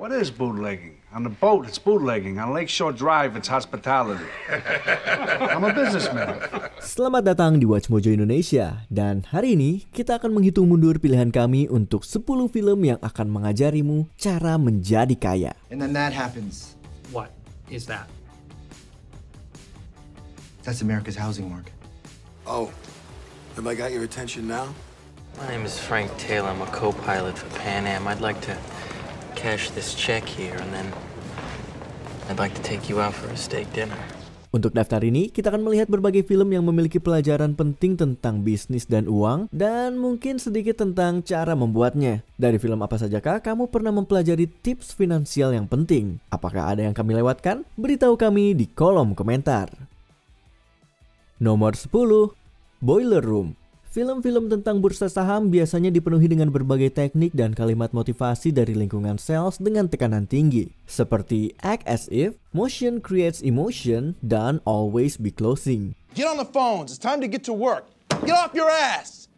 What is bootlegging? On the boat, it's bootlegging. On Lakeshore Drive, it's hospitality. I'm a businessman. Selamat datang di Watch Mojo Indonesia. Dan hari ini kita akan menghitung mundur pilihan kami untuk 10 film yang akan mengajarimu cara menjadi kaya. And then that happens. What is that? That's America's housing market. Oh, have I got your attention now? My name is Frank Taylor. I'm a co-pilot for Pan Am. I'd like to cash this check here and then I'd like to take you out for a steak dinner. Untuk daftar ini, kita akan melihat berbagai film yang memiliki pelajaran penting tentang bisnis dan uang dan mungkin sedikit tentang cara membuatnya. Dari film apa sajakah kamu pernah mempelajari tips finansial yang penting? Apakah ada yang kami lewatkan? Beritahu kami di kolom komentar. Nomor 10, Boiler Room. Film-film tentang bursa saham biasanya dipenuhi dengan berbagai teknik dan kalimat motivasi dari lingkungan sales dengan tekanan tinggi, seperti act as if, motion creates emotion, dan always be closing. Get on the phones, it's time to get to work. Get off your ass!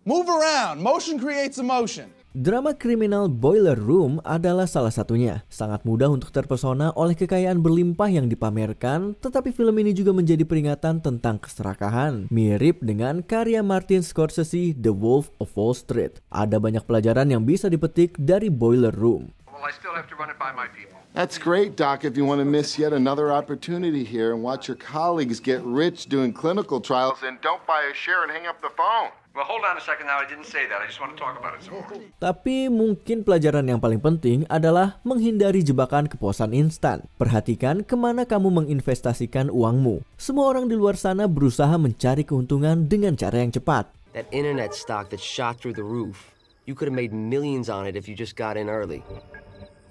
Move around, motion creates emotion. Drama kriminal Boiler Room adalah salah satunya. Sangat mudah untuk terpesona oleh kekayaan berlimpah yang dipamerkan, tetapi film ini juga menjadi peringatan tentang keserakahan. Mirip dengan karya Martin Scorsese, The Wolf of Wall Street. Ada banyak pelajaran yang bisa dipetik dari Boiler Room. Well, I still have to run it by my people. That's great, Doc, if you want to miss yet another opportunity here and watch your colleagues get rich doing clinical trials, And don't buy a share and hang up the phone. Well, hold on a second now. I didn't say that. I just want to talk about it some more. Tapi mungkin pelajaran yang paling penting adalah menghindari jebakan kepuasan instan. Perhatikan kemana kamu menginvestasikan uangmu. Semua orang di luar sana berusaha mencari keuntungan dengan cara yang cepat. That internet stock that shot through the roof, you could have made millions on it if you just got in early.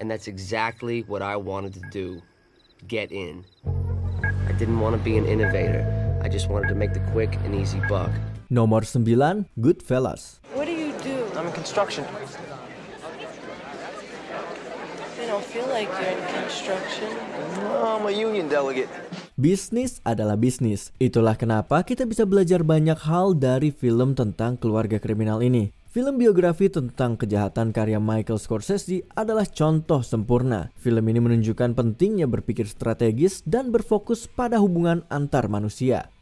And that's exactly what I wanted to do. Get in. I didn't want to be an innovator. I just wanted to make the quick and easy buck. Nomor 9, Goodfellas. What do you do? I'm in construction. You don't feel like you're in construction. No, I'm a union delegate. Bisnis adalah bisnis. Itulah kenapa kita bisa belajar banyak hal dari film tentang keluarga kriminal ini. Film biografi tentang kejahatan karya Michael Scorsese adalah contoh sempurna. Film ini menunjukkan pentingnya berpikir strategis dan berfokus pada hubungan antar manusia.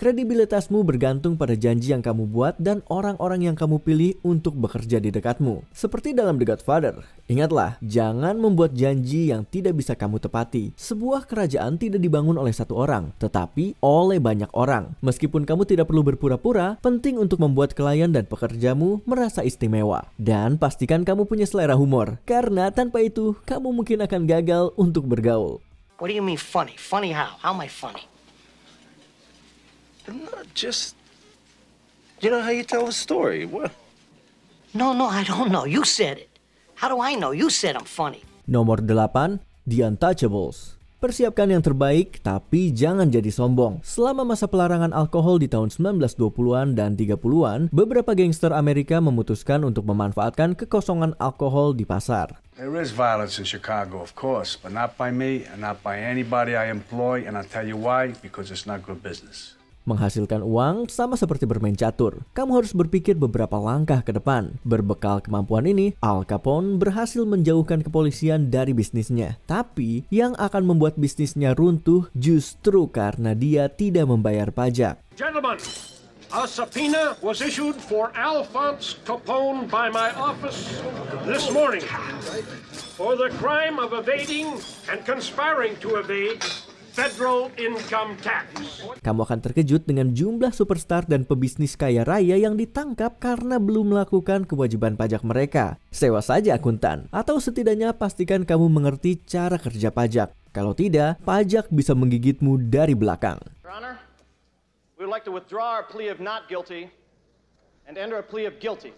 Kredibilitasmu bergantung pada janji yang kamu buat dan orang-orang yang kamu pilih untuk bekerja di dekatmu. Seperti dalam The Godfather, ingatlah, jangan membuat janji yang tidak bisa kamu tepati. Sebuah kerajaan tidak dibangun oleh satu orang, tetapi oleh banyak orang. Meskipun kamu tidak perlu berpura-pura, penting untuk membuat klien dan pekerjamu merasa istimewa. Dan pastikan kamu punya selera humor, karena tanpa itu, kamu mungkin akan gagal untuk bergaul. What do you mean funny? Funny how? How am I funny? Not just, you know how you tell a story. What? No, I don't know. You said it. How do I know? You said I'm funny. Nomor 8, The Untouchables. Persiapkan yang terbaik, tapi jangan jadi sombong. Selama masa pelarangan alkohol di tahun 1920-an dan 30-an, beberapa gangster Amerika memutuskan untuk memanfaatkan kekosongan alkohol di pasar. There is violence in Chicago, of course, but not by me and not by anybody I employ, and I'll tell you why, because it's not good business. Menghasilkan uang sama seperti bermain catur. Kamu harus berpikir beberapa langkah ke depan. Berbekal kemampuan ini, Al Capone berhasil menjauhkan kepolisian dari bisnisnya. Tapi, yang akan membuat bisnisnya runtuh justru karena dia tidak membayar pajak. Gentlemen, a subpoena was issued for Alphonse Capone by my office this morning for the crime of evading and conspiring to evade federal income tax. Kamu akan terkejut dengan jumlah superstar dan pebisnis kaya raya yang ditangkap karena belum melakukan kewajiban pajak mereka. Sewa saja akuntan, atau setidaknya pastikan kamu mengerti cara kerja pajak. Kalau tidak, pajak bisa menggigitmu dari belakang. Your Honor, we would like to withdraw our plea of not guilty and enter a plea of guilty.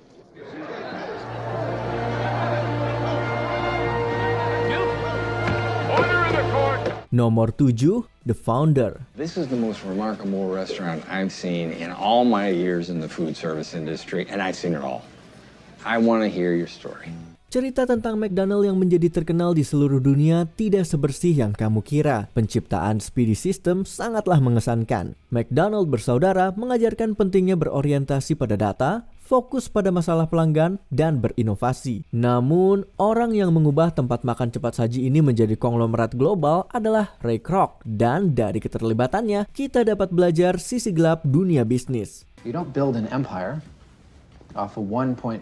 Nomor 7, The Founder. This is the most remarkable restaurant I've seen in all my years in the food service industry, and I've seen it all. I want to hear your story. Cerita tentang McDonald yang menjadi terkenal di seluruh dunia tidak sebersih yang kamu kira. Penciptaan Speedy System sangatlah mengesankan. McDonald bersaudara mengajarkan pentingnya berorientasi pada data, fokus pada masalah pelanggan, dan berinovasi. Namun, orang yang mengubah tempat makan cepat saji ini menjadi konglomerat global adalah Ray Kroc, dan dari keterlibatannya, kita dapat belajar sisi gelap dunia bisnis. You don't build an empire off a 1.4%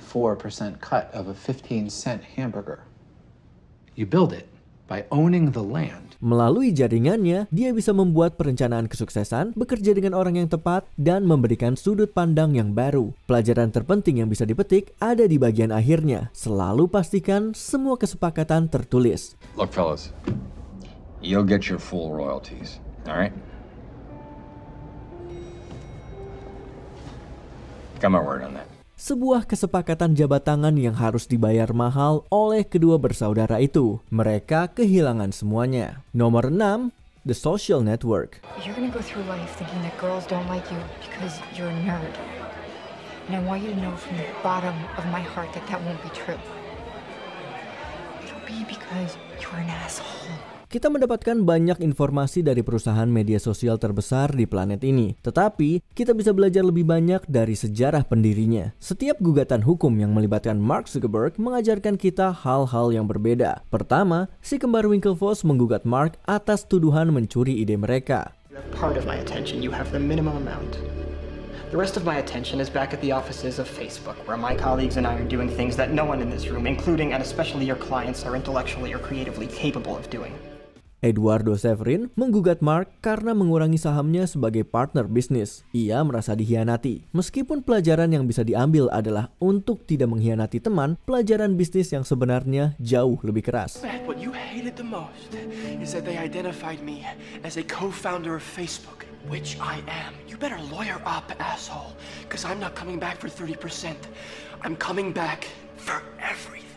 cut of a 15-cent hamburger. You build it by owning the land. Melalui jaringannya, dia bisa membuat perencanaan kesuksesan, bekerja dengan orang yang tepat, dan memberikan sudut pandang yang baru. Pelajaran terpenting yang bisa dipetik ada di bagian akhirnya. Selalu pastikan semua kesepakatan tertulis. Look, fellas, you'll get your full royalties, all right? Got my word on that. Sebuah kesepakatan jabat tangan yang harus dibayar mahal oleh kedua bersaudara itu. Mereka kehilangan semuanya. Nomor 6, The Social Network. You're gonna go through life thinking that girls don't like you because you're a nerd. And I want you to know from the bottom of my heart that that won't be true. It'll be because you're an asshole. Kita mendapatkan banyak informasi dari perusahaan media sosial terbesar di planet ini. Tetapi, kita bisa belajar lebih banyak dari sejarah pendirinya. Setiap gugatan hukum yang melibatkan Mark Zuckerberg mengajarkan kita hal-hal yang berbeda. Pertama, si kembar Winklevoss menggugat Mark atas tuduhan mencuri ide mereka. Part of my attention, you have the minimum amount. The rest of my attention is back at the offices of Facebook, where my colleagues and I are doing things that no one in this room, including and especially your clients, are intellectually or creatively capable of doing. Eduardo Severin menggugat Mark karena mengurangi sahamnya sebagai partner bisnis. Ia merasa dikhianati. Meskipun pelajaran yang bisa diambil adalah untuk tidak mengkhianati teman, pelajaran bisnis yang sebenarnya jauh lebih keras. What you hated the most is that they identified me as a co-founder of Facebook, which I am. You better lawyer up, asshole, because I'm not coming back for 30%. I'm coming back for everything.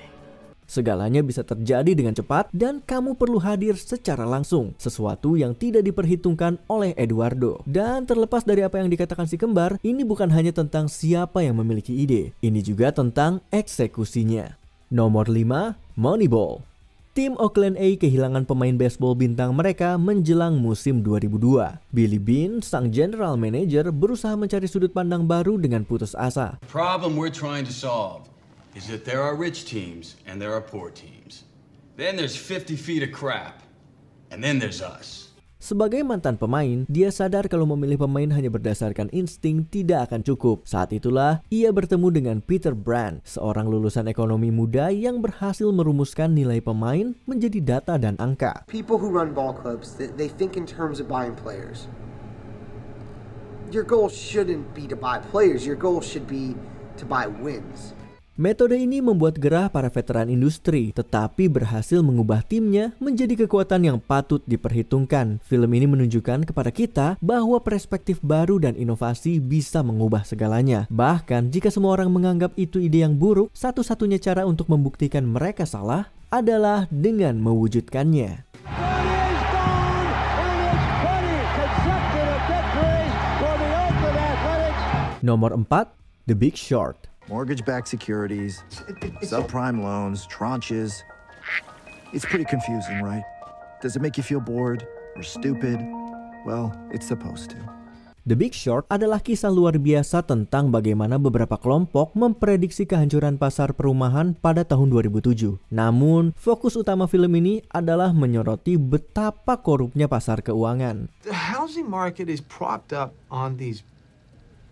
Segalanya bisa terjadi dengan cepat dan kamu perlu hadir secara langsung. Sesuatu yang tidak diperhitungkan oleh Eduardo. Dan terlepas dari apa yang dikatakan si kembar, ini bukan hanya tentang siapa yang memiliki ide. Ini juga tentang eksekusinya. Nomor 5, Moneyball. Tim Oakland A kehilangan pemain baseball bintang mereka menjelang musim 2002. Billy Beane, sang general manager, berusaha mencari sudut pandang baru dengan putus asa. The problem we're trying to solve is that there are rich teams and there are poor teams. Then there's 50 feet of crap. And then there's us. Sebagai mantan pemain, dia sadar kalau memilih pemain hanya berdasarkan insting tidak akan cukup. Saat itulah, ia bertemu dengan Peter Brand, seorang lulusan ekonomi muda yang berhasil merumuskan nilai pemain menjadi data dan angka. People who run ball clubs, they think in terms of buying players. Your goal shouldn't be to buy players, your goal should be to buy wins. Metode ini membuat gerah para veteran industri, tetapi berhasil mengubah timnya menjadi kekuatan yang patut diperhitungkan. Film ini menunjukkan kepada kita bahwa perspektif baru dan inovasi bisa mengubah segalanya. Bahkan jika semua orang menganggap itu ide yang buruk, satu-satunya cara untuk membuktikan mereka salah adalah dengan mewujudkannya. Nomor 4, The Big Short. Mortgage-backed securities, subprime loans, tranches. It's pretty confusing, right? Does it make you feel bored or stupid? Well, it's supposed to. The Big Short adalah kisah luar biasa tentang bagaimana beberapa kelompok memprediksi kehancuran pasar perumahan pada tahun 2007. Namun, fokus utama film ini adalah menyoroti betapa korupnya pasar keuangan. The housing market is propped up on these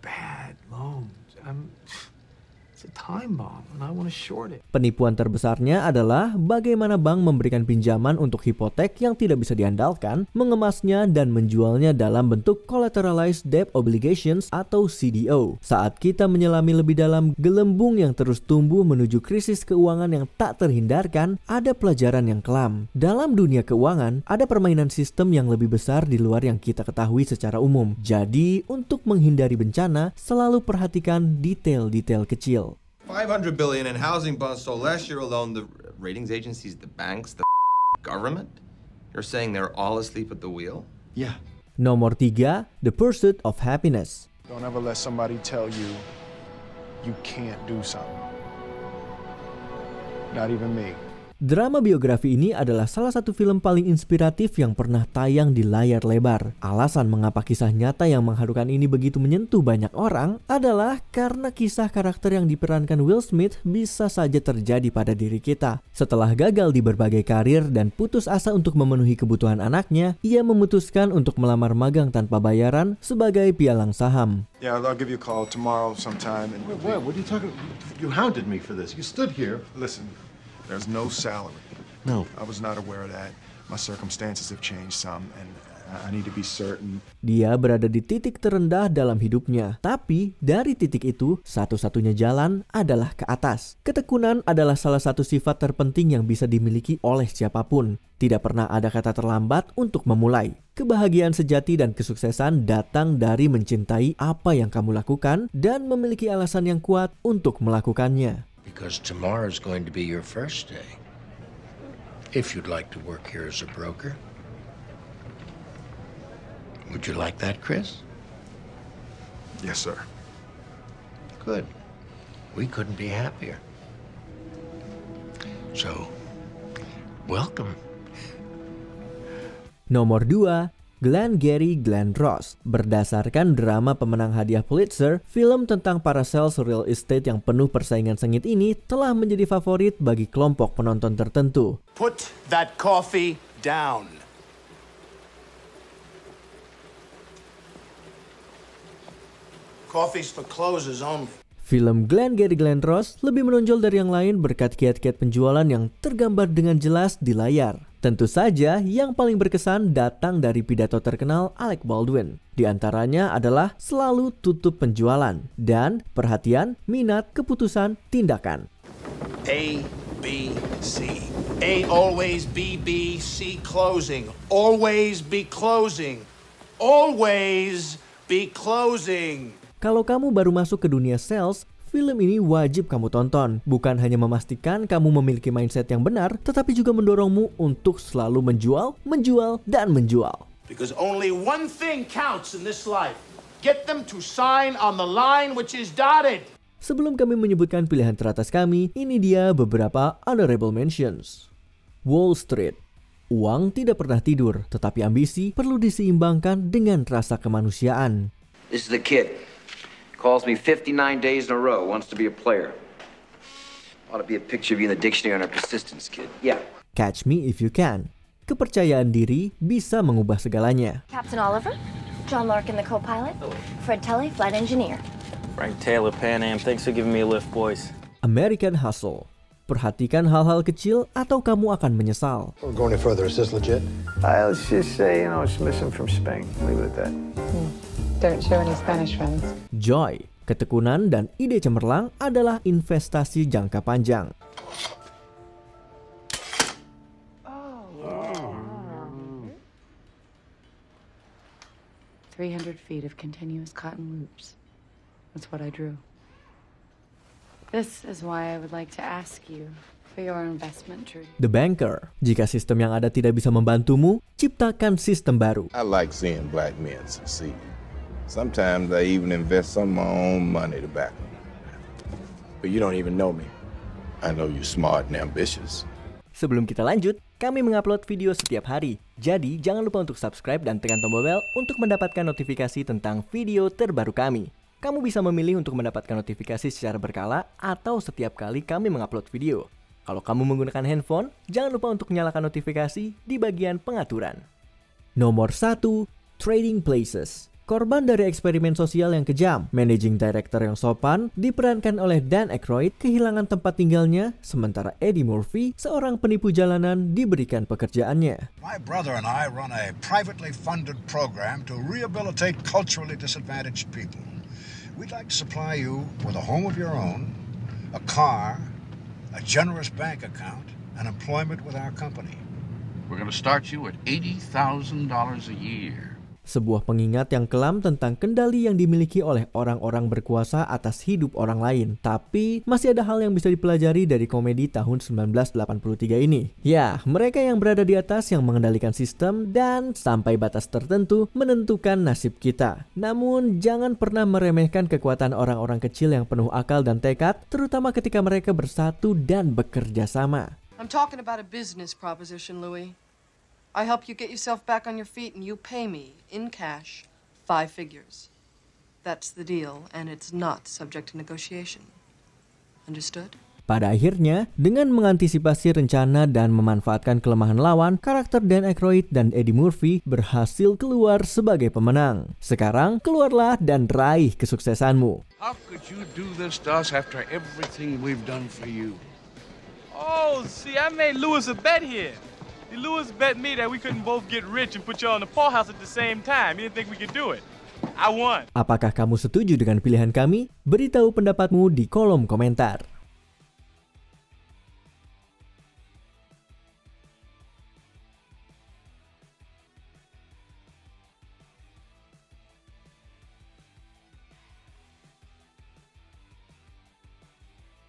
bad loans. It's a time bomb and I want to short it. Penipuan terbesarnya adalah bagaimana bank memberikan pinjaman untuk hipotek yang tidak bisa diandalkan, mengemasnya dan menjualnya dalam bentuk collateralized debt obligations atau CDO. Saat kita menyelami lebih dalam gelembung yang terus tumbuh menuju krisis keuangan yang tak terhindarkan, ada pelajaran yang kelam. Dalam dunia keuangan, ada permainan sistem yang lebih besar di luar yang kita ketahui secara umum. Jadi, untuk menghindari bencana, selalu perhatikan detail-detail kecil. $500 billion in housing bonds. So last year alone, the ratings agencies, the banks, the government, you're saying they're all asleep at the wheel? Yeah. Nomor 3, The Pursuit of Happiness. Don't ever let somebody tell you you can't do something. Not even me. Drama biografi ini adalah salah satu film paling inspiratif yang pernah tayang di layar lebar. Alasan mengapa kisah nyata yang mengharukan ini begitu menyentuh banyak orang adalah karena kisah karakter yang diperankan Will Smith bisa saja terjadi pada diri kita. Setelah gagal di berbagai karir dan putus asa untuk memenuhi kebutuhan anaknya, ia memutuskan untuk melamar magang tanpa bayaran sebagai pialang saham. Yeah, I'll give you a call tomorrow sometime. And What are you talking? You hounded me for this. You stood here. Listen, there's no salary. No. I was not aware of that. My circumstances have changed some, and I need to be certain. Dia berada di titik terendah dalam hidupnya. Tapi dari titik itu, satu-satunya jalan adalah ke atas. Ketekunan adalah salah satu sifat terpenting yang bisa dimiliki oleh siapapun. Tidak pernah ada kata terlambat untuk memulai. Kebahagiaan sejati dan kesuksesan datang dari mencintai apa yang kamu lakukan dan memiliki alasan yang kuat untuk melakukannya. Because tomorrow is going to be your first day. If you'd like to work here as a broker. Would you like that, Chris? Yes, sir. Good. We couldn't be happier. So, welcome. Nomor 2, Glengarry Glen Ross. Berdasarkan drama pemenang hadiah Pulitzer, film tentang para sales real estate yang penuh persaingan sengit ini telah menjadi favorit bagi kelompok penonton tertentu. Put that coffee down. Coffee's for closers only. Film Glengarry Glen Ross lebih menonjol dari yang lain berkat kiat-kiat penjualan yang tergambar dengan jelas di layar. Tentu saja yang paling berkesan datang dari pidato terkenal Alec Baldwin. Di antaranya adalah selalu tutup penjualan dan perhatian, minat, keputusan, tindakan. A, B, C. A always B, B, C closing. Always be closing. Always be closing. Kalau kamu baru masuk ke dunia sales, film ini wajib kamu tonton. Bukan hanya memastikan kamu memiliki mindset yang benar, tetapi juga mendorongmu untuk selalu menjual, dan menjual. Because only one thing counts in this life. Get them to sign on the line which is dotted. Sebelum kami menyebutkan pilihan teratas kami, ini dia beberapa honorable mentions. Wall Street. Uang tidak pernah tidur, tetapi ambisi perlu diseimbangkan dengan rasa kemanusiaan. This is the kid. Calls me 59 days in a row, wants to be a player. Ought to be a picture of you in the dictionary on our persistence, kid. Yeah. Catch Me If You Can. Kepercayaan diri bisa mengubah segalanya. Captain Oliver, John Larkin, the co-pilot, Fred Tully, flight engineer. Frank Taylor, Pan Am, thanks for giving me a lift, boys. American Hustle. Perhatikan hal-hal kecil atau kamu akan menyesal. We're going any further. Is this legit? Let's just say, it's missing from Spain. Leave it at that. Don't show any Spanish friends. Joy, ketekunan dan ide cemerlang adalah investasi jangka panjang. 300 feet of continuous cotton loops. That's what I drew. This is why I would like to ask you for your investment tree. The Banker. Jika sistem yang ada tidak bisa membantumu, ciptakan sistem baru. I like seeing black men succeed. Sometimes I even invest some of my own money to back them. But you don't even know me. I know you're smart and ambitious. Sebelum kita lanjut, kami mengupload video setiap hari. Jadi jangan lupa untuk subscribe dan tekan tombol bel untuk mendapatkan notifikasi tentang video terbaru kami. Kamu bisa memilih untuk mendapatkan notifikasi secara berkala atau setiap kali kami mengupload video. Kalau kamu menggunakan handphone, jangan lupa untuk nyalakan notifikasi di bagian pengaturan. Nomor 1, Trading Places. Korban dari eksperimen sosial yang kejam, managing director yang sopan diperankan oleh Dan Aykroyd kehilangan tempat tinggalnya, sementara Eddie Murphy, seorang penipu jalanan, diberikan pekerjaannya. My brother and I run a privately funded program to rehabilitate culturally disadvantaged people. We'd like to supply you with a home of your own, a car, a generous bank account, and employment with our company. We're going to start you at $80,000 a year. Sebuah pengingat yang kelam tentang kendali yang dimiliki oleh orang-orang berkuasa atas hidup orang lain. Tapi masih ada hal yang bisa dipelajari dari komedi tahun 1983 ini. Ya, mereka yang berada di atas yang mengendalikan sistem dan sampai batas tertentu menentukan nasib kita. Namun jangan pernah meremehkan kekuatan orang-orang kecil yang penuh akal dan tekad, terutama ketika mereka bersatu dan bekerja sama. I'm talking about a business proposition, Louis. I help you get yourself back on your feet and you pay me, in cash, 5 figures. That's the deal, and it's not subject to negotiation. Understood? Pada akhirnya, dengan mengantisipasi rencana dan memanfaatkan kelemahan lawan, karakter Dan Aykroyd dan Eddie Murphy berhasil keluar sebagai pemenang. Sekarang, keluarlah dan raih kesuksesanmu. How could you do this to us after everything we've done for you? Oh, see, I made Louis a bet here. Louis bet me that we couldn't both get rich and put you on the poorhouse at the same time. He didn't think we could do it. I won. Apakah kamu setuju dengan pilihan kami? Beritahu pendapatmu di kolom komentar.